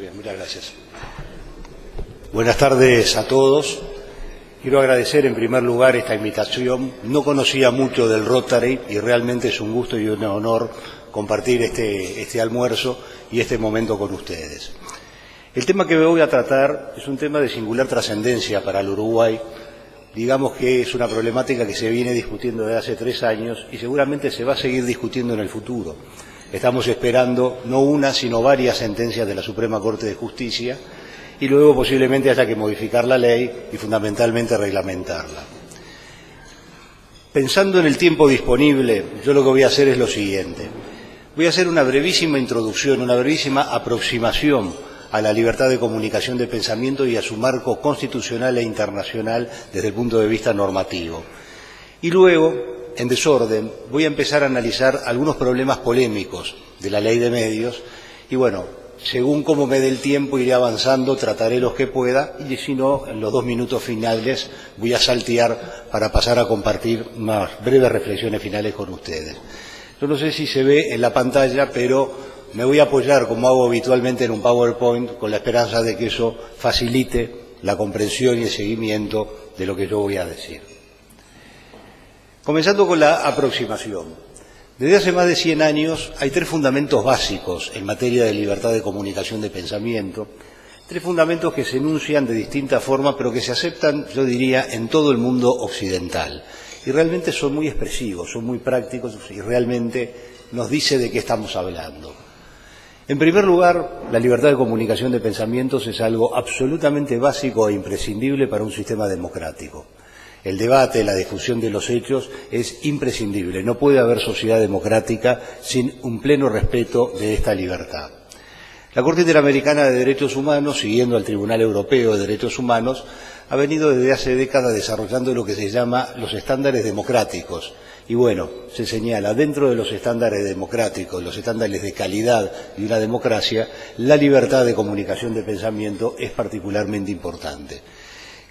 bien, muchas gracias. Buenas tardes a todos. Quiero agradecer en primer lugar esta invitación. No conocía mucho del Rotary y realmente es un gusto y un honor compartir este almuerzo y este momento con ustedes. El tema que voy a tratar es un tema de singular trascendencia para el Uruguay. Digamos que es una problemática que se viene discutiendo desde hace 3 años y seguramente se va a seguir discutiendo en el futuro. Estamos esperando no una, sino varias sentencias de la Suprema Corte de Justicia y luego posiblemente haya que modificar la ley y fundamentalmente reglamentarla. Pensando en el tiempo disponible, yo lo que voy a hacer es lo siguiente. Voy a hacer una brevísima introducción, una brevísima aproximación a la libertad de comunicación de pensamiento y a su marco constitucional e internacional desde el punto de vista normativo. Y luego, en desorden, voy a empezar a analizar algunos problemas polémicos de la ley de medios y bueno, según cómo me dé el tiempo iré avanzando, trataré los que pueda y si no, en los 2 minutos finales voy a saltear para pasar a compartir unas breves reflexiones finales con ustedes. Yo no sé si se ve en la pantalla, pero me voy a apoyar, como hago habitualmente en un PowerPoint, con la esperanza de que eso facilite la comprensión y el seguimiento de lo que yo voy a decir. Comenzando con la aproximación. Desde hace más de 100 años hay 3 fundamentos básicos en materia de libertad de comunicación de pensamiento, 3 fundamentos que se enuncian de distinta forma, pero que se aceptan, yo diría, en todo el mundo occidental. Y realmente son muy expresivos, son muy prácticos y realmente nos dice de qué estamos hablando. En primer lugar, la libertad de comunicación de pensamientos es algo absolutamente básico e imprescindible para un sistema democrático. El debate, la difusión de los hechos es imprescindible. No puede haber sociedad democrática sin un pleno respeto de esta libertad. La Corte Interamericana de Derechos Humanos, siguiendo al Tribunal Europeo de Derechos Humanos, ha venido desde hace décadas desarrollando lo que se llama los estándares democráticos. Y bueno, se señala dentro de los estándares democráticos, los estándares de calidad de una democracia, la libertad de comunicación de pensamiento es particularmente importante.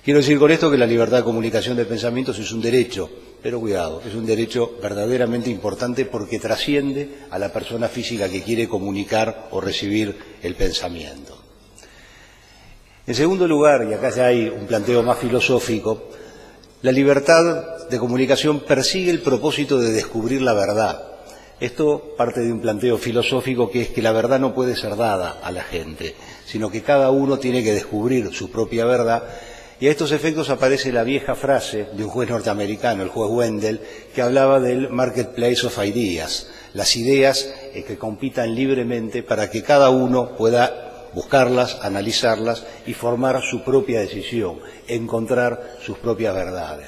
Quiero decir con esto que la libertad de comunicación de pensamientos es un derecho, pero cuidado, es un derecho verdaderamente importante porque trasciende a la persona física que quiere comunicar o recibir el pensamiento. En segundo lugar, y acá ya hay un planteo más filosófico, la libertad de comunicación persigue el propósito de descubrir la verdad. Esto parte de un planteo filosófico que es que la verdad no puede ser dada a la gente, sino que cada uno tiene que descubrir su propia verdad. Y a estos efectos aparece la vieja frase de un juez norteamericano, el juez Wendell, que hablaba del marketplace of ideas, las ideas que compitan libremente para que cada uno pueda buscarlas, analizarlas y formar su propia decisión, encontrar sus propias verdades.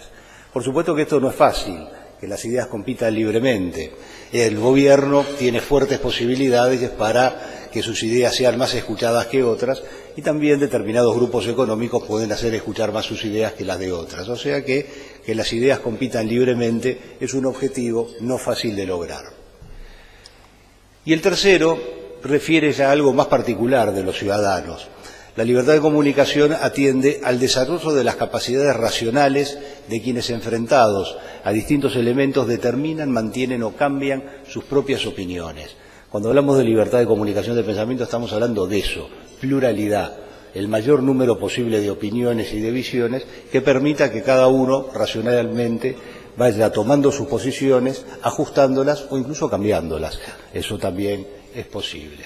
Por supuesto que esto no es fácil, que las ideas compitan libremente. El gobierno tiene fuertes posibilidades para que sus ideas sean más escuchadas que otras y también determinados grupos económicos pueden hacer escuchar más sus ideas que las de otras. O sea que las ideas compitan libremente es un objetivo no fácil de lograr. Y el tercero refiere ya a algo más particular de los ciudadanos. La libertad de comunicación atiende al desarrollo de las capacidades racionales de quienes enfrentados a distintos elementos determinan, mantienen o cambian sus propias opiniones. Cuando hablamos de libertad de comunicación de pensamiento estamos hablando de eso, pluralidad, el mayor número posible de opiniones y de visiones que permita que cada uno racionalmente vaya tomando sus posiciones, ajustándolas o incluso cambiándolas. Eso también es posible.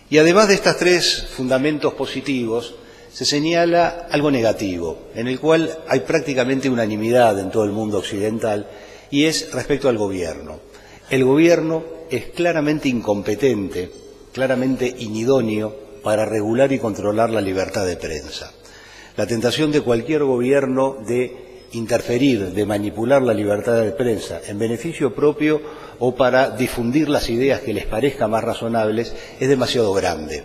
Y además de estos 3 fundamentos positivos, se señala algo negativo, en el cual hay prácticamente unanimidad en todo el mundo occidental, y es respecto al gobierno. El gobierno es claramente incompetente, claramente inidóneo para regular y controlar la libertad de prensa. La tentación de cualquier gobierno de interferir, de manipular la libertad de prensa en beneficio propio o para difundir las ideas que les parezca más razonables es demasiado grande.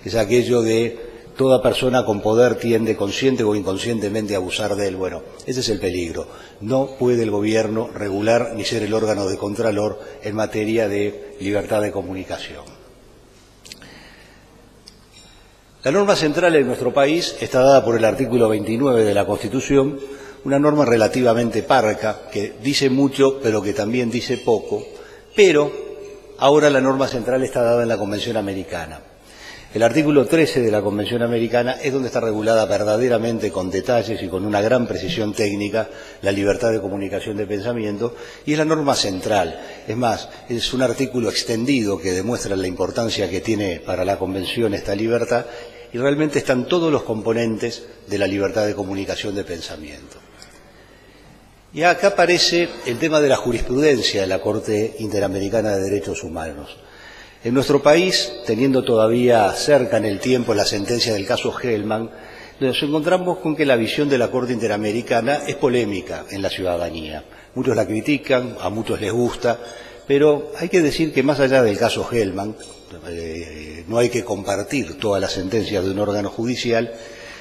Es aquello de toda persona con poder tiende consciente o inconscientemente a abusar de él. Bueno, ese es el peligro. No puede el gobierno regular ni ser el órgano de contralor en materia de libertad de comunicación. La norma central en nuestro país está dada por el artículo 29 de la Constitución, una norma relativamente parca, que dice mucho, pero que también dice poco, pero ahora la norma central está dada en la Convención Americana. El artículo 13 de la Convención Americana es donde está regulada verdaderamente con detalles y con una gran precisión técnica la libertad de comunicación de pensamiento, y es la norma central. Es más, es un artículo extendido que demuestra la importancia que tiene para la Convención esta libertad, y realmente están todos los componentes de la libertad de comunicación de pensamiento. Y acá aparece el tema de la jurisprudencia de la Corte Interamericana de Derechos Humanos. En nuestro país, teniendo todavía cerca en el tiempo la sentencia del caso Hellman, nos encontramos con que la visión de la Corte Interamericana es polémica en la ciudadanía. Muchos la critican, a muchos les gusta, pero hay que decir que más allá del caso Hellman, no hay que compartir todas las sentencias de un órgano judicial.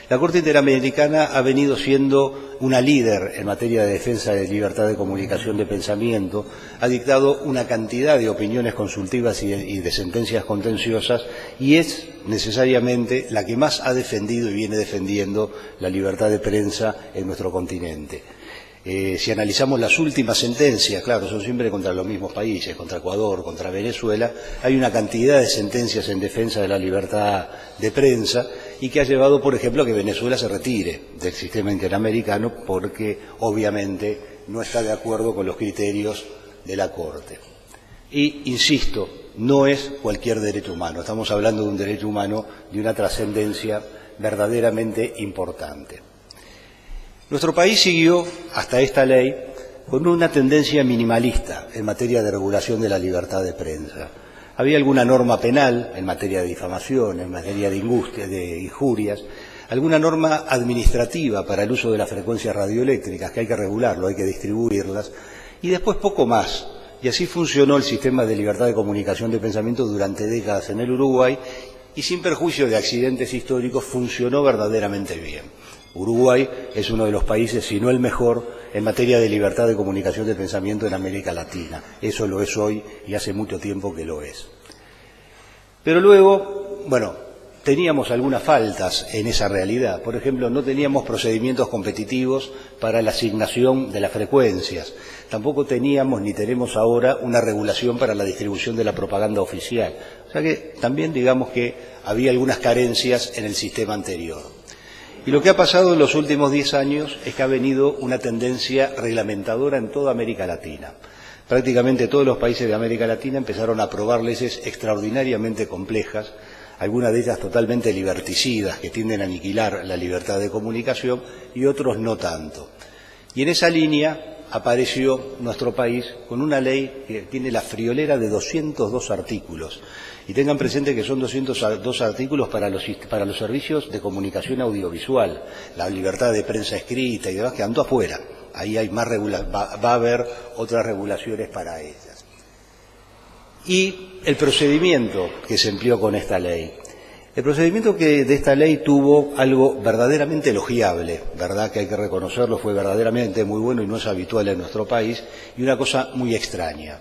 La Corte Interamericana ha venido siendo una líder en materia de defensa de libertad de comunicación de pensamiento, ha dictado una cantidad de opiniones consultivas y de sentencias contenciosas, y es necesariamente la que más ha defendido y viene defendiendo la libertad de prensa en nuestro continente. Si analizamos las últimas sentencias, claro, son siempre contra los mismos países, contra Ecuador, contra Venezuela, hay una cantidad de sentencias en defensa de la libertad de prensa, y que ha llevado, por ejemplo, a que Venezuela se retire del sistema interamericano porque, obviamente, no está de acuerdo con los criterios de la Corte. Y, insisto, no es cualquier derecho humano, estamos hablando de un derecho humano de una trascendencia verdaderamente importante. Nuestro país siguió, hasta esta ley, con una tendencia minimalista en materia de regulación de la libertad de prensa. Había alguna norma penal en materia de difamación, en materia de injurias, alguna norma administrativa para el uso de las frecuencias radioeléctricas, que hay que regularlo, hay que distribuirlas, y después poco más. Y así funcionó el sistema de libertad de comunicación de pensamiento durante décadas en el Uruguay, y sin perjuicio de accidentes históricos funcionó verdaderamente bien. Uruguay es uno de los países, si no el mejor, en materia de libertad de comunicación de pensamiento en América Latina. Eso lo es hoy y hace mucho tiempo que lo es. Pero luego, bueno, teníamos algunas faltas en esa realidad. Por ejemplo, no teníamos procedimientos competitivos para la asignación de las frecuencias. Tampoco teníamos ni tenemos ahora una regulación para la distribución de la propaganda oficial. O sea que también digamos que había algunas carencias en el sistema anterior. Y lo que ha pasado en los últimos 10 años es que ha venido una tendencia reglamentadora en toda América Latina. Prácticamente todos los países de América Latina empezaron a aprobar leyes extraordinariamente complejas, algunas de ellas totalmente liberticidas, que tienden a aniquilar la libertad de comunicación, y otros no tanto. Y en esa línea apareció nuestro país con una ley que tiene la friolera de 202 artículos. Y tengan presente que son 202 artículos para los servicios de comunicación audiovisual, la libertad de prensa escrita y demás, que andó afuera. Ahí hay más va a haber otras regulaciones para ellas. Y el procedimiento que se empleó con esta ley. El procedimiento de esta ley tuvo algo verdaderamente elogiable, verdad que hay que reconocerlo, fue verdaderamente muy bueno y no es habitual en nuestro país, y una cosa muy extraña.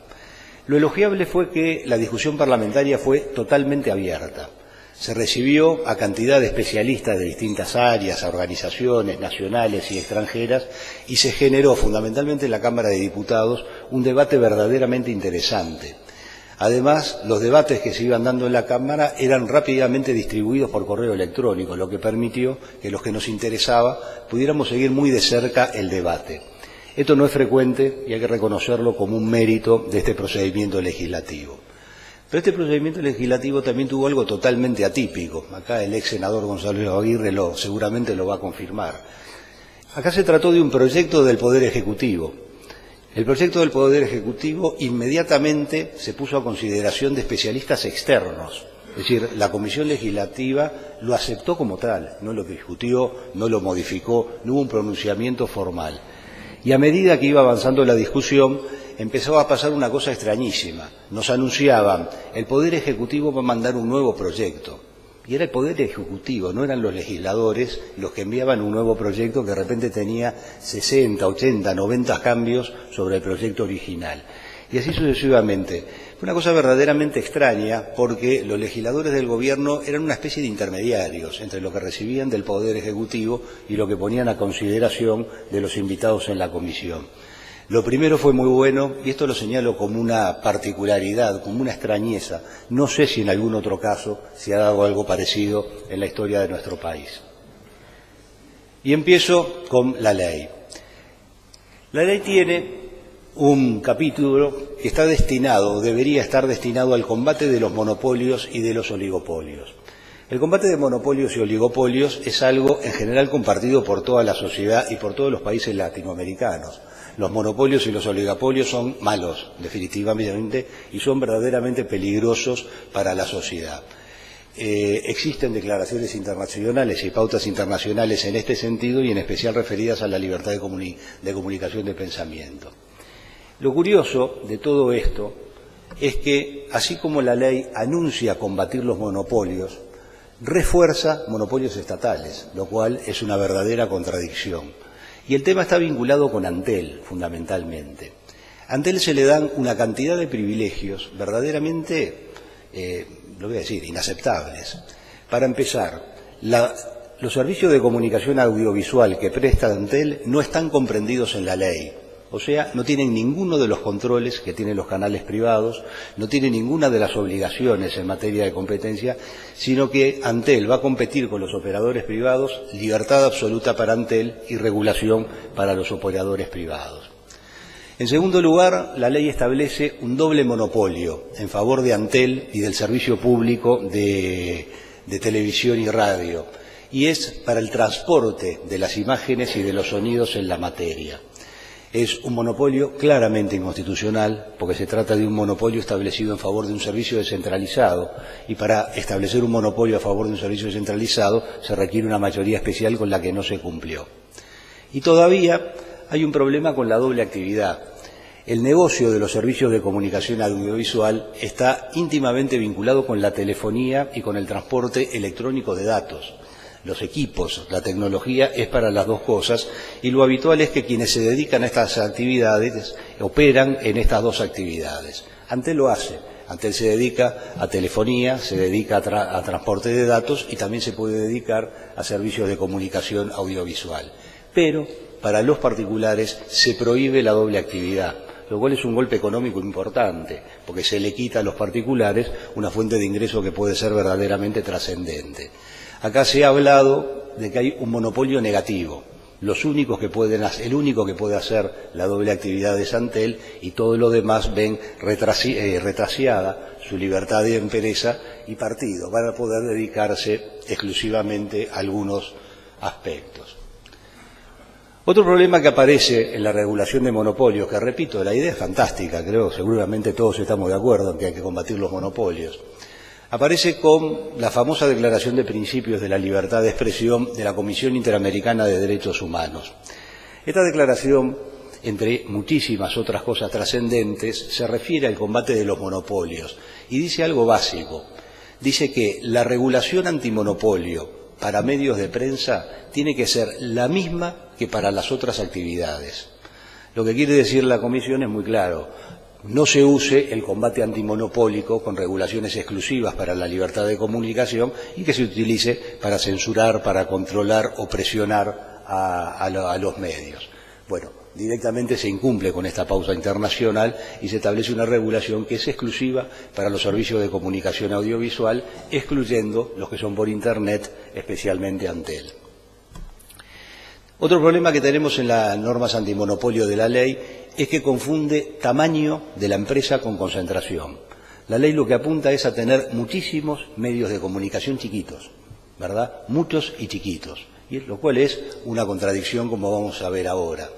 Lo elogiable fue que la discusión parlamentaria fue totalmente abierta. Se recibió a cantidad de especialistas de distintas áreas, a organizaciones nacionales y extranjeras, y se generó fundamentalmente en la Cámara de Diputados un debate verdaderamente interesante. Además, los debates que se iban dando en la Cámara eran rápidamente distribuidos por correo electrónico, lo que permitió que los que nos interesaba pudiéramos seguir muy de cerca el debate. Esto no es frecuente y hay que reconocerlo como un mérito de este procedimiento legislativo. Pero este procedimiento legislativo también tuvo algo totalmente atípico. Acá el ex senador Gonzalo Aguirre seguramente lo va a confirmar. Acá se trató de un proyecto del Poder Ejecutivo. El proyecto del Poder Ejecutivo inmediatamente se puso a consideración de especialistas externos. Es decir, la Comisión Legislativa lo aceptó como tal, no lo discutió, no lo modificó, no hubo un pronunciamiento formal. Y a medida que iba avanzando la discusión, empezó a pasar una cosa extrañísima. Nos anunciaban, el Poder Ejecutivo va a mandar un nuevo proyecto. Y era el Poder Ejecutivo, no eran los legisladores los que enviaban un nuevo proyecto que de repente tenía 60, 80, 90 cambios sobre el proyecto original. Y así sucesivamente. Fue una cosa verdaderamente extraña porque los legisladores del gobierno eran una especie de intermediarios entre lo que recibían del Poder Ejecutivo y lo que ponían a consideración de los invitados en la comisión. Lo primero fue muy bueno, y esto lo señalo como una particularidad, como una extrañeza. No sé si en algún otro caso se ha dado algo parecido en la historia de nuestro país. Y empiezo con la ley. La ley tiene un capítulo que está destinado, o debería estar destinado al combate de los monopolios y de los oligopolios. El combate de monopolios y oligopolios es algo en general compartido por toda la sociedad y por todos los países latinoamericanos. Los monopolios y los oligopolios son malos, definitivamente, y son verdaderamente peligrosos para la sociedad. Existen declaraciones internacionales y pautas internacionales en este sentido y en especial referidas a la libertad de comunicación de pensamiento. Lo curioso de todo esto es que, así como la ley anuncia combatir los monopolios, refuerza monopolios estatales, lo cual es una verdadera contradicción. Y el tema está vinculado con Antel, fundamentalmente. A Antel se le dan una cantidad de privilegios verdaderamente, lo voy a decir, inaceptables. Para empezar, los servicios de comunicación audiovisual que presta Antel no están comprendidos en la ley. O sea, no tienen ninguno de los controles que tienen los canales privados, no tienen ninguna de las obligaciones en materia de competencia, sino que Antel va a competir con los operadores privados, libertad absoluta para Antel y regulación para los operadores privados. En segundo lugar, la ley establece un doble monopolio en favor de Antel y del servicio público de televisión y radio, y es para el transporte de las imágenes y de los sonidos en la materia. Es un monopolio claramente inconstitucional, porque se trata de un monopolio establecido en favor de un servicio descentralizado, y para establecer un monopolio a favor de un servicio descentralizado se requiere una mayoría especial con la que no se cumplió. Y todavía hay un problema con la doble actividad. El negocio de los servicios de comunicación audiovisual está íntimamente vinculado con la telefonía y con el transporte electrónico de datos. Los equipos, la tecnología es para las dos cosas y lo habitual es que quienes se dedican a estas actividades operan en estas dos actividades. Antel lo hace. Antel se dedica a telefonía, se dedica a transporte de datos y también se puede dedicar a servicios de comunicación audiovisual. Pero para los particulares se prohíbe la doble actividad, lo cual es un golpe económico importante, porque se le quita a los particulares una fuente de ingreso que puede ser verdaderamente trascendente. Acá se ha hablado de que hay un monopolio negativo. El único que puede hacer la doble actividad es Antel y todo lo demás ven retrasiada su libertad de empresa y partido. Van a poder dedicarse exclusivamente a algunos aspectos. Otro problema que aparece en la regulación de monopolios, que repito, la idea es fantástica, creo, seguramente todos estamos de acuerdo en que hay que combatir los monopolios. Aparece con la famosa Declaración de Principios de la Libertad de Expresión de la Comisión Interamericana de Derechos Humanos. Esta declaración, entre muchísimas otras cosas trascendentes, se refiere al combate de los monopolios y dice algo básico. Dice que la regulación antimonopolio para medios de prensa tiene que ser la misma que para las otras actividades. Lo que quiere decir la Comisión es muy claro. No se use el combate antimonopólico con regulaciones exclusivas para la libertad de comunicación y que se utilice para censurar, para controlar o presionar a los medios. Bueno, directamente se incumple con esta pauta internacional y se establece una regulación que es exclusiva para los servicios de comunicación audiovisual, excluyendo los que son por Internet, especialmente Antel. Otro problema que tenemos en las normas antimonopolio de la ley es que confunde tamaño de la empresa con concentración. La ley lo que apunta es a tener muchísimos medios de comunicación chiquitos, ¿verdad? Muchos y chiquitos, y lo cual es una contradicción como vamos a ver ahora.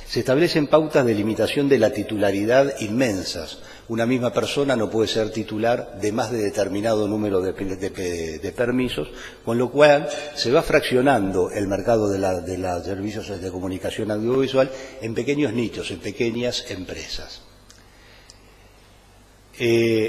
Se establecen pautas de limitación de la titularidad inmensas. Una misma persona no puede ser titular de más de determinado número de permisos, con lo cual se va fraccionando el mercado de los servicios de comunicación audiovisual en pequeños nichos, en pequeñas empresas.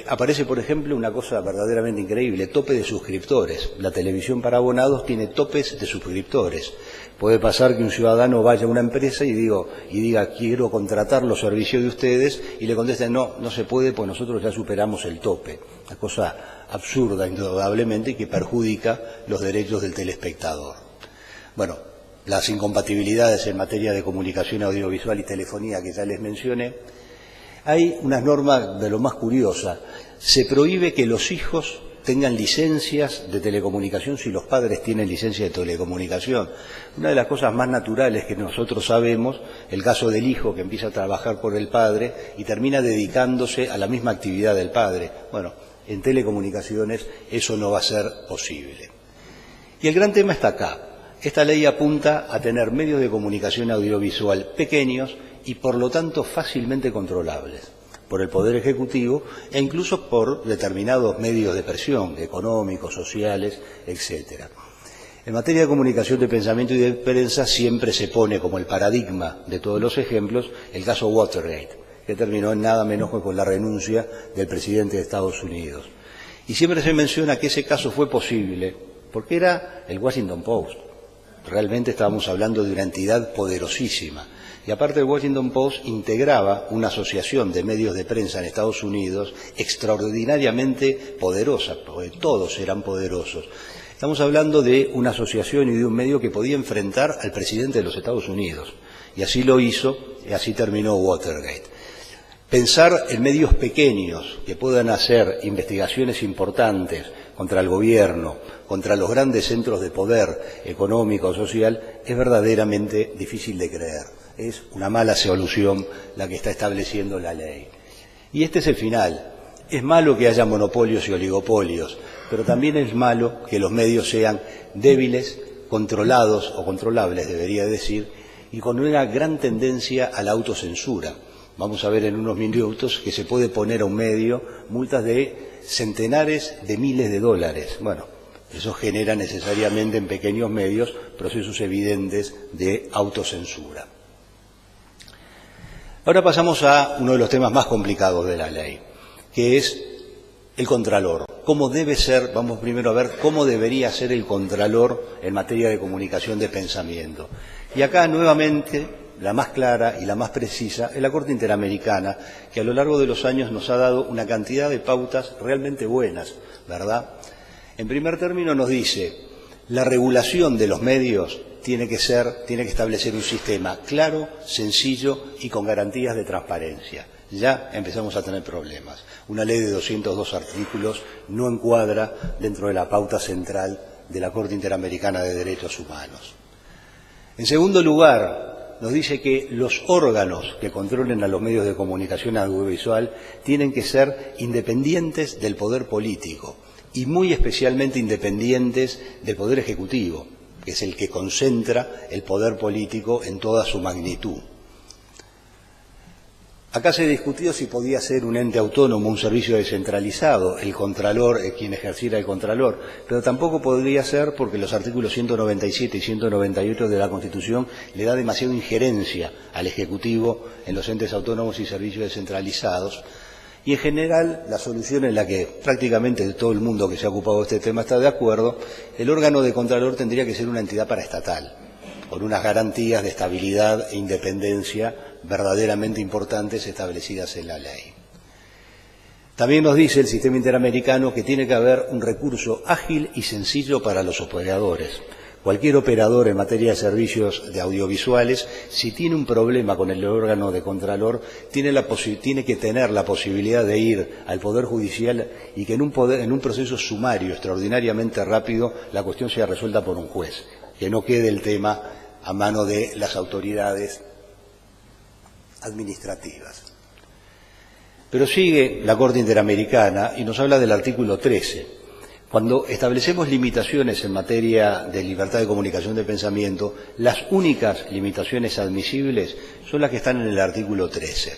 Aparece, por ejemplo, una cosa verdaderamente increíble, tope de suscriptores. La televisión para abonados tiene topes de suscriptores. Puede pasar que un ciudadano vaya a una empresa y diga quiero contratar los servicios de ustedes y le contesten no se puede pues nosotros ya superamos el tope. Una cosa absurda indudablemente y que perjudica los derechos del telespectador. Bueno, las incompatibilidades en materia de comunicación audiovisual y telefonía que ya les mencioné, hay unas normas de lo más curiosa. Se prohíbe que los hijos tengan licencias de telecomunicación si los padres tienen licencia de telecomunicación. Una de las cosas más naturales que nosotros sabemos, el caso del hijo que empieza a trabajar por el padre y termina dedicándose a la misma actividad del padre. Bueno, en telecomunicaciones eso no va a ser posible. Y el gran tema está acá. Esta ley apunta a tener medios de comunicación audiovisual pequeños y por lo tanto fácilmente controlables por el Poder Ejecutivo e incluso por determinados medios de presión, económicos, sociales, etcétera. En materia de comunicación de pensamiento y de prensa siempre se pone como el paradigma de todos los ejemplos el caso Watergate, que terminó en nada menos que con la renuncia del presidente de Estados Unidos. Y siempre se menciona que ese caso fue posible porque era el Washington Post. Realmente estábamos hablando de una entidad poderosísima. Y aparte el Washington Post integraba una asociación de medios de prensa en Estados Unidos extraordinariamente poderosa, porque todos eran poderosos. Estamos hablando de una asociación y de un medio que podía enfrentar al presidente de los Estados Unidos. Y así lo hizo, y así terminó Watergate. Pensar en medios pequeños que puedan hacer investigaciones importantes contra el gobierno, contra los grandes centros de poder económico o social, es verdaderamente difícil de creer. Es una mala solución la que está estableciendo la ley. Y este es el final. Es malo que haya monopolios y oligopolios, pero también es malo que los medios sean débiles, controlados o controlables, debería decir, y con una gran tendencia a la autocensura. Vamos a ver en unos minutos que se puede poner a un medio multas de centenares de miles de dólares. Bueno, eso genera necesariamente en pequeños medios procesos evidentes de autocensura. Ahora pasamos a uno de los temas más complicados de la ley, que es el contralor. ¿Cómo debe ser? Vamos primero a ver cómo debería ser el contralor en materia de comunicación de pensamiento. Y acá nuevamente la más clara y la más precisa es la Corte Interamericana, que a lo largo de los años nos ha dado una cantidad de pautas realmente buenas, ¿verdad? En primer término nos dice, la regulación de los medios tiene que establecer un sistema claro, sencillo y con garantías de transparencia. Ya empezamos a tener problemas. Una ley de 202 artículos no encuadra dentro de la pauta central de la Corte Interamericana de Derechos Humanos. En segundo lugar, nos dice que los órganos que controlen a los medios de comunicación audiovisual tienen que ser independientes del poder político y muy especialmente independientes del Poder Ejecutivo, que es el que concentra el poder político en toda su magnitud. Acá se discutió si podía ser un ente autónomo, un servicio descentralizado, el Contralor, quien ejerciera el Contralor, pero tampoco podría ser porque los artículos 197 y 198 de la Constitución le da demasiada injerencia al Ejecutivo en los entes autónomos y servicios descentralizados. Y en general, la solución en la que prácticamente todo el mundo que se ha ocupado de este tema está de acuerdo, el órgano de Contralor tendría que ser una entidad paraestatal, con unas garantías de estabilidad e independencia verdaderamente importantes establecidas en la ley. También nos dice el sistema interamericano que tiene que haber un recurso ágil y sencillo para los operadores. Cualquier operador en materia de servicios de audiovisuales, si tiene un problema con el órgano de Contralor, tiene que tener la posibilidad de ir al Poder Judicial y que en un proceso sumario extraordinariamente rápido la cuestión sea resuelta por un juez, que no quede el tema a mano de las autoridades administrativas. Pero sigue la Corte Interamericana y nos habla del artículo 13. Cuando establecemos limitaciones en materia de libertad de comunicación de pensamiento, las únicas limitaciones admisibles son las que están en el artículo 13.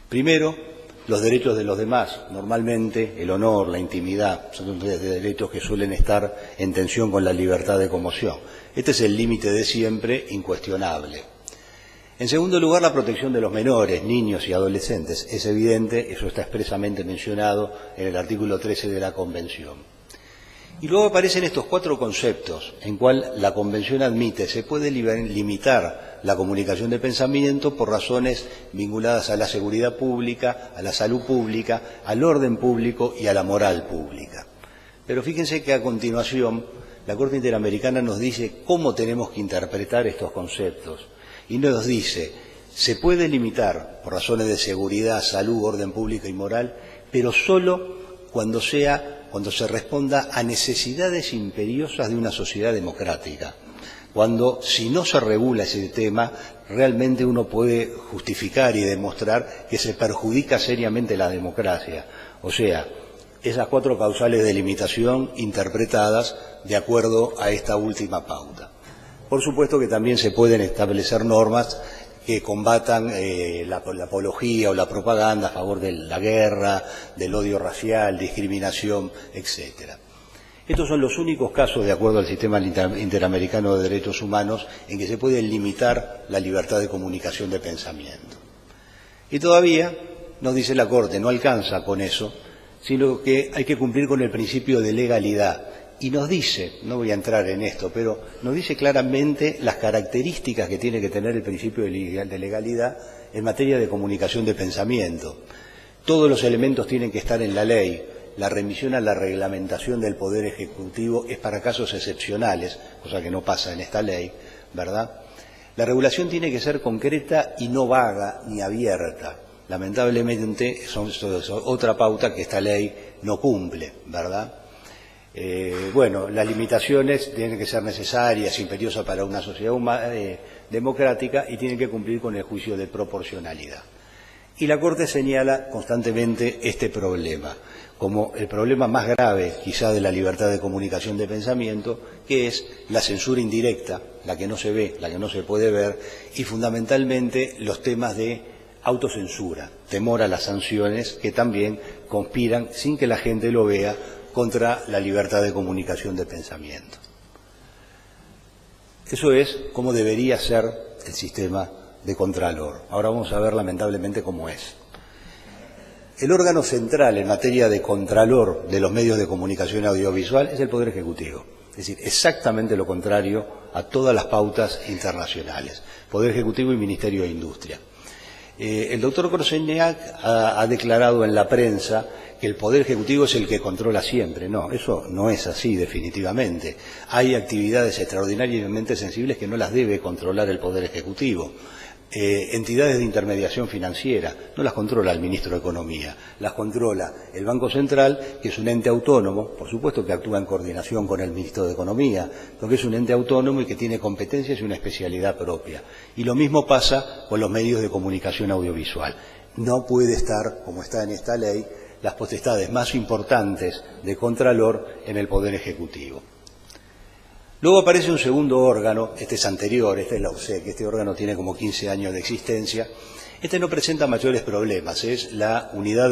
Primero, los derechos de los demás. Normalmente, el honor, la intimidad, son derechos que suelen estar en tensión con la libertad de conmoción. Este es el límite de siempre, incuestionable. En segundo lugar, la protección de los menores, niños y adolescentes. Es evidente, eso está expresamente mencionado en el artículo 13 de la Convención. Y luego aparecen estos cuatro conceptos en cual la Convención admite, se puede limitar la comunicación de pensamiento por razones vinculadas a la seguridad pública, a la salud pública, al orden público y a la moral pública. Pero fíjense que a continuación la Corte Interamericana nos dice cómo tenemos que interpretar estos conceptos. Y nos dice, se puede limitar por razones de seguridad, salud, orden público y moral, pero solo cuando se responda a necesidades imperiosas de una sociedad democrática. Cuando, si no se regula ese tema, realmente uno puede justificar y demostrar que se perjudica seriamente la democracia. O sea, esas 4 causales de limitación interpretadas de acuerdo a esta última pauta. Por supuesto que también se pueden establecer normas que combatan la apología o la propaganda a favor de la guerra, del odio racial, discriminación, etcétera. Estos son los únicos casos, de acuerdo al sistema interamericano de derechos humanos, en que se puede limitar la libertad de comunicación de pensamiento. Y todavía, nos dice la Corte, no alcanza con eso, sino que hay que cumplir con el principio de legalidad. Y nos dice, no voy a entrar en esto, pero nos dice claramente las características que tiene que tener el principio de legalidad en materia de comunicación de pensamiento. Todos los elementos tienen que estar en la ley. La remisión a la reglamentación del Poder Ejecutivo es para casos excepcionales, cosa que no pasa en esta ley, ¿verdad? La regulación tiene que ser concreta y no vaga ni abierta. Lamentablemente, son otra pauta que esta ley no cumple, ¿verdad? Bueno, las limitaciones tienen que ser necesarias, imperiosas para una sociedad democrática y tienen que cumplir con el juicio de proporcionalidad. Y la Corte señala constantemente este problema como el problema más grave quizá de la libertad de comunicación de pensamiento, que es la censura indirecta, la que no se ve, la que no se puede ver, y fundamentalmente los temas de autocensura, temor a las sanciones que también conspiran, sin que la gente lo vea, contra la libertad de comunicación de pensamiento. Eso es como debería ser el sistema de Contralor. Ahora vamos a ver lamentablemente cómo es. El órgano central en materia de Contralor de los medios de comunicación audiovisual es el Poder Ejecutivo. Es decir, exactamente lo contrario a todas las pautas internacionales. Poder Ejecutivo y Ministerio de Industria. El doctor Kroseniak ha declarado en la prensa que el Poder Ejecutivo es el que controla siempre. No, eso no es así definitivamente. Hay actividades extraordinariamente sensibles que no las debe controlar el Poder Ejecutivo. Entidades de intermediación financiera no las controla el ministro de Economía, las controla el Banco Central, que es un ente autónomo, por supuesto que actúa en coordinación con el ministro de Economía, porque es un ente autónomo y que tiene competencias y una especialidad propia. Y lo mismo pasa con los medios de comunicación audiovisual. No puede estar, como está en esta ley, las potestades más importantes de Contralor en el Poder Ejecutivo. Luego aparece un segundo órgano, este es anterior, este es la USEC, este órgano tiene como 15 años de existencia. Este no presenta mayores problemas, es la Unidad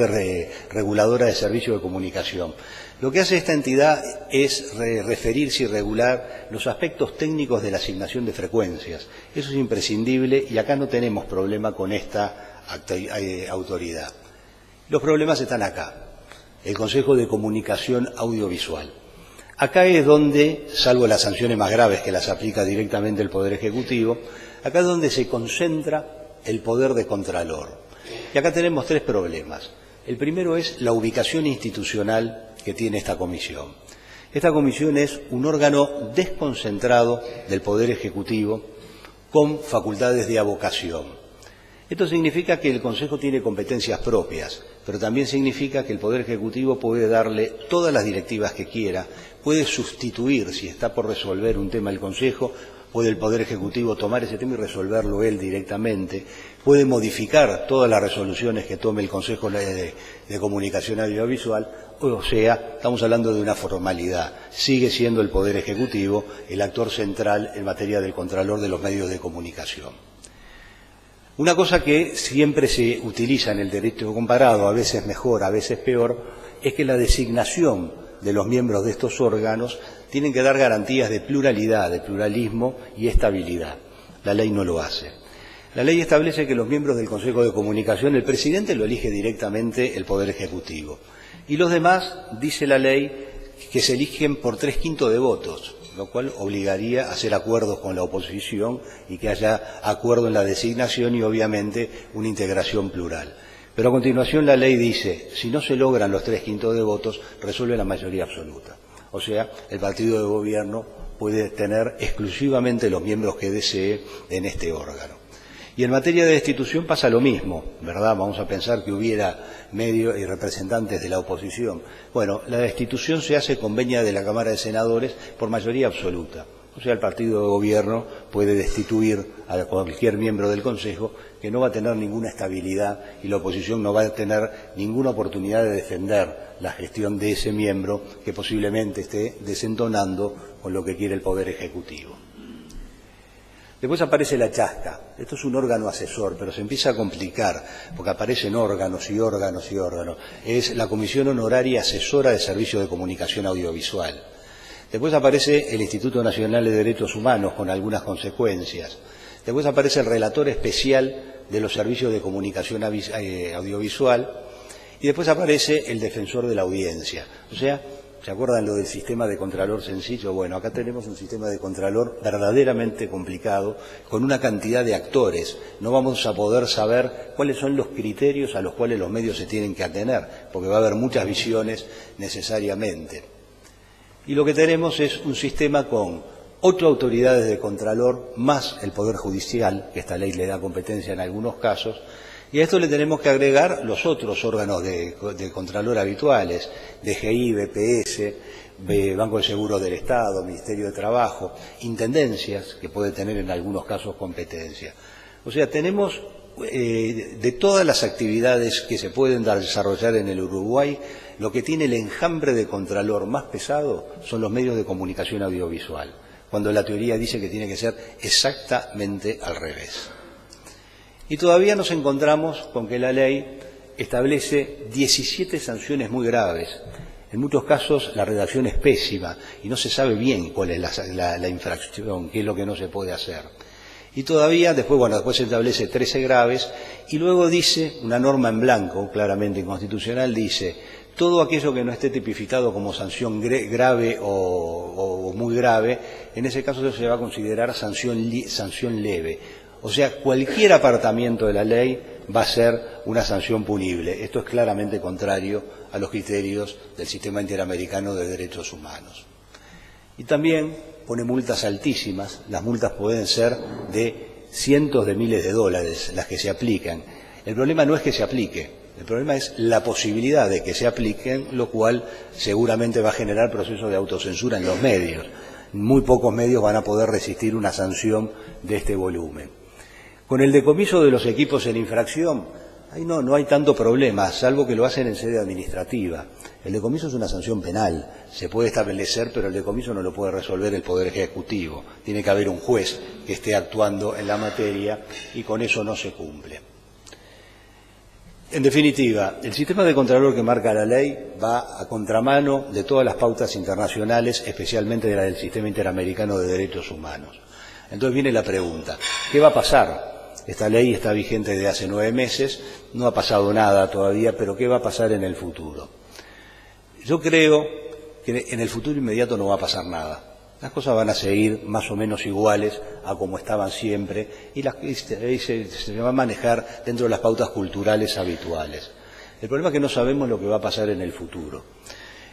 Reguladora de Servicios de Comunicación. Lo que hace esta entidad es referirse y regular los aspectos técnicos de la asignación de frecuencias. Eso es imprescindible y acá no tenemos problema con esta autoridad. Los problemas están acá, el Consejo de Comunicación Audiovisual. Acá es donde, salvo las sanciones más graves que las aplica directamente el Poder Ejecutivo, acá es donde se concentra el poder de Contralor. Y acá tenemos 3 problemas. El primero es la ubicación institucional que tiene esta comisión. Esta comisión es un órgano desconcentrado del Poder Ejecutivo con facultades de avocación. Esto significa que el Consejo tiene competencias propias, pero también significa que el Poder Ejecutivo puede darle todas las directivas que quiera, puede sustituir, si está por resolver un tema el Consejo, puede el Poder Ejecutivo tomar ese tema y resolverlo él directamente, puede modificar todas las resoluciones que tome el Consejo de Comunicación Audiovisual, o sea, estamos hablando de una formalidad. Sigue siendo el Poder Ejecutivo el actor central en materia del Contralor de los medios de comunicación. Una cosa que siempre se utiliza en el derecho comparado, a veces mejor, a veces peor, es que la designación de los miembros de estos órganos tienen que dar garantías de pluralidad, de pluralismo y estabilidad. La ley no lo hace. La ley establece que los miembros del Consejo de Comunicación, el presidente lo elige directamente el Poder Ejecutivo. Y los demás, dice la ley, que se eligen por 3/5 de votos, lo cual obligaría a hacer acuerdos con la oposición y que haya acuerdo en la designación y obviamente una integración plural. Pero a continuación la ley dice, si no se logran los 3/5 de votos, resuelve la mayoría absoluta. O sea, el partido de gobierno puede tener exclusivamente los miembros que desee en este órgano. Y en materia de destitución pasa lo mismo, ¿verdad? Vamos a pensar que hubiera medios y representantes de la oposición. Bueno, la destitución se hace con venia de la Cámara de Senadores por mayoría absoluta. O sea, el partido de gobierno puede destituir a cualquier miembro del Consejo que no va a tener ninguna estabilidad y la oposición no va a tener ninguna oportunidad de defender la gestión de ese miembro que posiblemente esté desentonando con lo que quiere el Poder Ejecutivo. Después aparece la chasca. Esto es un órgano asesor, pero se empieza a complicar, porque aparecen órganos y órganos y órganos. Es la Comisión Honoraria Asesora de Servicios de Comunicación Audiovisual. Después aparece el Instituto Nacional de Derechos Humanos, con algunas consecuencias. Después aparece el Relator Especial de los Servicios de Comunicación Audiovisual. Y después aparece el Defensor de la Audiencia. O sea, ¿se acuerdan lo del sistema de contralor sencillo? Bueno, acá tenemos un sistema de contralor verdaderamente complicado, con una cantidad de actores. No vamos a poder saber cuáles son los criterios a los cuales los medios se tienen que atener, porque va a haber muchas visiones necesariamente. Y lo que tenemos es un sistema con 8 autoridades de contralor, más el Poder Judicial, que esta ley le da competencia en algunos casos, y a esto le tenemos que agregar los otros órganos de contralor habituales, DGI, BPS, Banco de Seguros del Estado, Ministerio de Trabajo, intendencias, que puede tener en algunos casos competencia. O sea, tenemos de todas las actividades que se pueden desarrollar en el Uruguay, lo que tiene el enjambre de contralor más pesado son los medios de comunicación audiovisual, cuando la teoría dice que tiene que ser exactamente al revés. Y todavía nos encontramos con que la ley establece 17 sanciones muy graves. En muchos casos la redacción es pésima y no se sabe bien cuál es la infracción, qué es lo que no se puede hacer. Y todavía, después se establece 13 graves y luego dice, una norma en blanco, claramente inconstitucional, dice, todo aquello que no esté tipificado como sanción grave o muy grave, en ese caso se va a considerar sanción leve. O sea, cualquier apartamiento de la ley va a ser una sanción punible. Esto es claramente contrario a los criterios del Sistema Interamericano de Derechos Humanos. Y también pone multas altísimas. Las multas pueden ser de cientos de miles de dólares las que se aplican. El problema no es que se aplique, el problema es la posibilidad de que se apliquen, lo cual seguramente va a generar procesos de autocensura en los medios. Muy pocos medios van a poder resistir una sanción de este volumen. Con el decomiso de los equipos en infracción, ahí no hay tanto problema, salvo que lo hacen en sede administrativa. El decomiso es una sanción penal, se puede establecer, pero el decomiso no lo puede resolver el Poder Ejecutivo. Tiene que haber un juez que esté actuando en la materia y con eso no se cumple. En definitiva, el sistema de contralor que marca la ley va a contramano de todas las pautas internacionales, especialmente de la del Sistema Interamericano de Derechos Humanos. Entonces viene la pregunta, ¿qué va a pasar? Esta ley está vigente desde hace 9 meses, no ha pasado nada todavía, pero ¿qué va a pasar en el futuro? Yo creo que en el futuro inmediato no va a pasar nada. Las cosas van a seguir más o menos iguales a como estaban siempre y se va a manejar dentro de las pautas culturales habituales. El problema es que no sabemos lo que va a pasar en el futuro.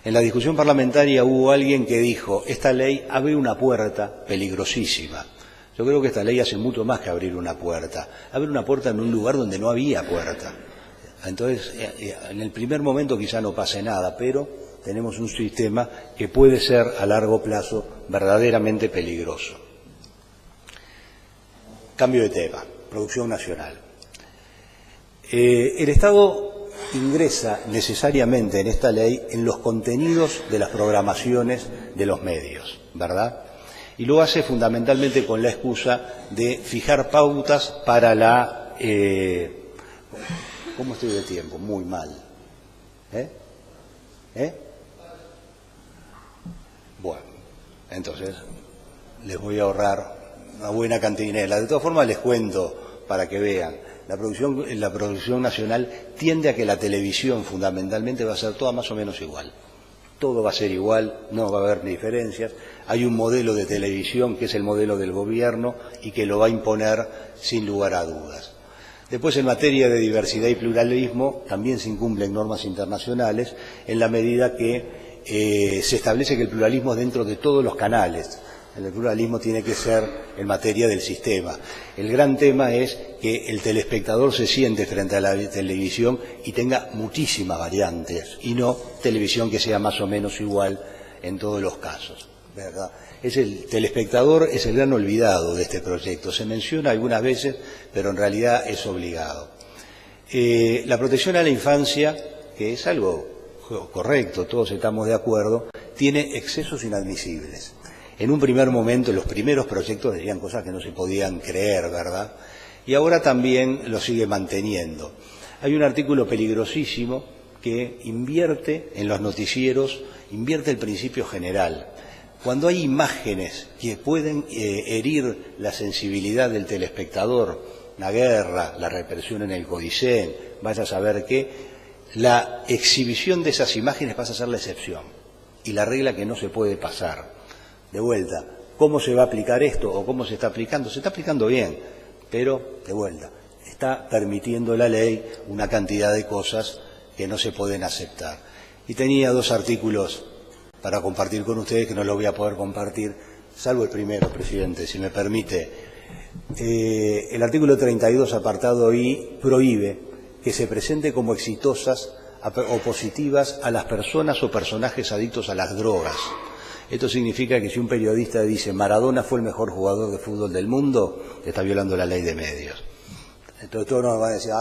En la discusión parlamentaria hubo alguien que dijo, esta ley abre una puerta peligrosísima. Yo creo que esta ley hace mucho más que abrir una puerta. Abre una puerta en un lugar donde no había puerta. Entonces, en el primer momento quizá no pase nada, pero tenemos un sistema que puede ser a largo plazo verdaderamente peligroso. Cambio de tema, producción nacional. El Estado ingresa necesariamente en esta ley en los contenidos de las programaciones de los medios, ¿verdad? Y lo hace fundamentalmente con la excusa de fijar pautas para la... ¿Cómo estoy de tiempo? Muy mal. Bueno, entonces les voy a ahorrar una buena cantinela. De todas formas les cuento para que vean. La producción nacional tiende a que la televisión fundamentalmente va a ser toda más o menos igual. Todo va a ser igual, no va a haber diferencias. Hay un modelo de televisión que es el modelo del gobierno y que lo va a imponer sin lugar a dudas. Después, en materia de diversidad y pluralismo, también se incumplen normas internacionales en la medida que se establece que el pluralismo es dentro de todos los canales. El pluralismo tiene que ser en materia del sistema. El gran tema es que el telespectador se siente frente a la televisión y tenga muchísimas variantes, y no televisión que sea más o menos igual en todos los casos, ¿verdad? El telespectador es el gran olvidado de este proyecto. Se menciona algunas veces, pero en realidad es obligado. La protección a la infancia, que es algo correcto, todos estamos de acuerdo, tiene excesos inadmisibles. En un primer momento, los primeros proyectos decían cosas que no se podían creer, ¿verdad? Y ahora también lo sigue manteniendo. Hay un artículo peligrosísimo que invierte en los noticieros, invierte el principio general. Cuando hay imágenes que pueden herir la sensibilidad del telespectador, la guerra, la represión en el Codicen, vaya a saber qué, la exhibición de esas imágenes pasa a ser la excepción y la regla que no se puede pasar. De vuelta, ¿cómo se va a aplicar esto o cómo se está aplicando? Se está aplicando bien, pero de vuelta, está permitiendo la ley una cantidad de cosas que no se pueden aceptar. Y tenía 2 artículos para compartir con ustedes que no los voy a poder compartir, salvo el primero, presidente, si me permite. El artículo 32, apartado I, prohíbe que se presente como exitosas o positivas a las personas o personajes adictos a las drogas. Esto significa que si un periodista dice Maradona fue el mejor jugador de fútbol del mundo, está violando la ley de medios. Entonces todos nos van a decir,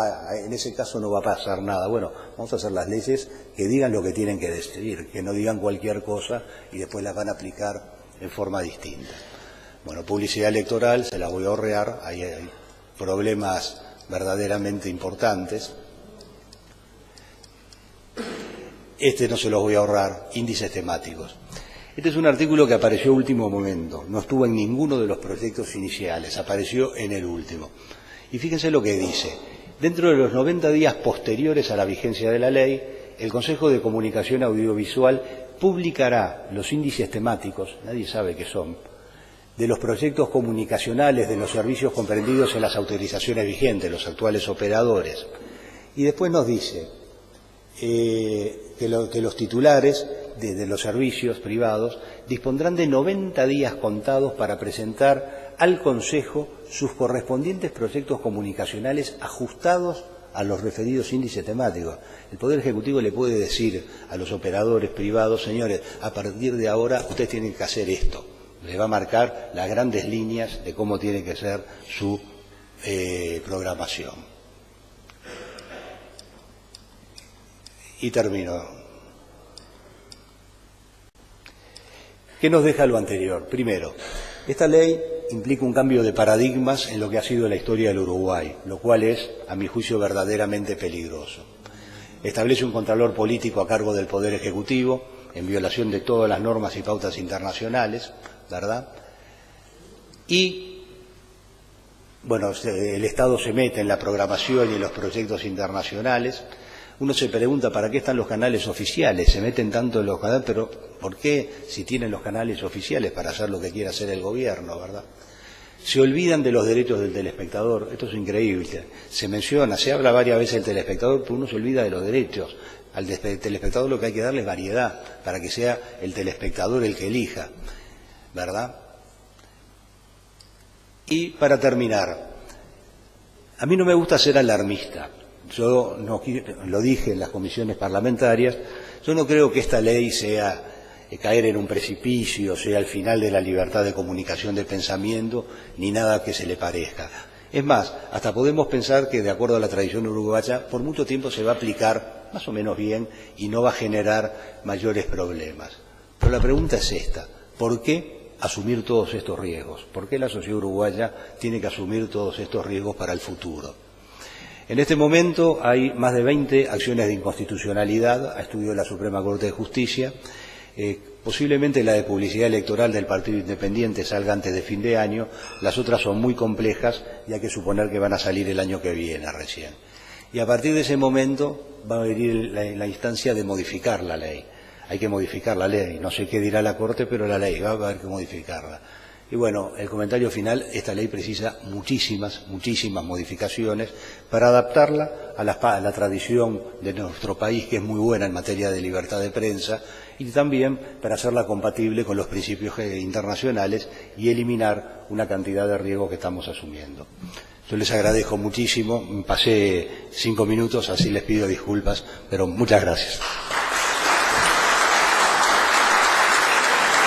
en ese caso no va a pasar nada. Bueno, vamos a hacer las leyes que digan lo que tienen que decir, que no digan cualquier cosa y después las van a aplicar en forma distinta. Bueno, publicidad electoral, se la voy a ahorrar, hay problemas verdaderamente importantes. Este no se los voy a ahorrar, índices temáticos. Este es un artículo que apareció a último momento, no estuvo en ninguno de los proyectos iniciales, apareció en el último. Y fíjense lo que dice. Dentro de los 90 días posteriores a la vigencia de la ley, el Consejo de Comunicación Audiovisual publicará los índices temáticos, nadie sabe qué son, de los proyectos comunicacionales de los servicios comprendidos en las autorizaciones vigentes, los actuales operadores. Y después nos dice que los titulares de los servicios privados dispondrán de 90 días contados para presentar al Consejo sus correspondientes proyectos comunicacionales ajustados a los referidos índices temáticos. El Poder Ejecutivo le puede decir a los operadores privados, señores, a partir de ahora ustedes tienen que hacer esto. Le va a marcar las grandes líneas de cómo tiene que ser su programación. Y termino. ¿Qué nos deja lo anterior? Primero, esta ley implica un cambio de paradigmas en lo que ha sido la historia del Uruguay, lo cual es, a mi juicio, verdaderamente peligroso. Establece un contralor político a cargo del Poder Ejecutivo, en violación de todas las normas y pautas internacionales, ¿verdad? Y, bueno, el Estado se mete en la programación y en los proyectos internacionales. Uno se pregunta, ¿para qué están los canales oficiales? Se meten tanto en los canales, pero ¿por qué si tienen los canales oficiales para hacer lo que quiera hacer el gobierno, verdad? Se olvidan de los derechos del telespectador. Esto es increíble. Se menciona, se habla varias veces del telespectador, pero uno se olvida de los derechos. Al telespectador lo que hay que darle es variedad, para que sea el telespectador el que elija, ¿verdad? Y para terminar, a mí no me gusta ser alarmista. Yo no, lo dije en las comisiones parlamentarias, yo no creo que esta ley sea caer en un precipicio, sea el final de la libertad de comunicación de pensamiento, ni nada que se le parezca. Es más, hasta podemos pensar que, de acuerdo a la tradición uruguaya, por mucho tiempo se va a aplicar más o menos bien y no va a generar mayores problemas. Pero la pregunta es esta, ¿por qué asumir todos estos riesgos? ¿Por qué la sociedad uruguaya tiene que asumir todos estos riesgos para el futuro? En este momento hay más de 20 acciones de inconstitucionalidad a estudio de la Suprema Corte de Justicia. Posiblemente la de publicidad electoral del Partido Independiente salga antes de fin de año. Las otras son muy complejas y hay que suponer que van a salir el año que viene recién. Y a partir de ese momento va a venir la instancia de modificar la ley. Hay que modificar la ley. No sé qué dirá la Corte, pero la ley va a haber que modificarla. Y bueno, el comentario final, esta ley precisa muchísimas modificaciones para adaptarla a la tradición de nuestro país, que es muy buena en materia de libertad de prensa, y también para hacerla compatible con los principios internacionales y eliminar una cantidad de riesgos que estamos asumiendo. Yo les agradezco muchísimo, pasé 5 minutos, así les pido disculpas, pero muchas gracias.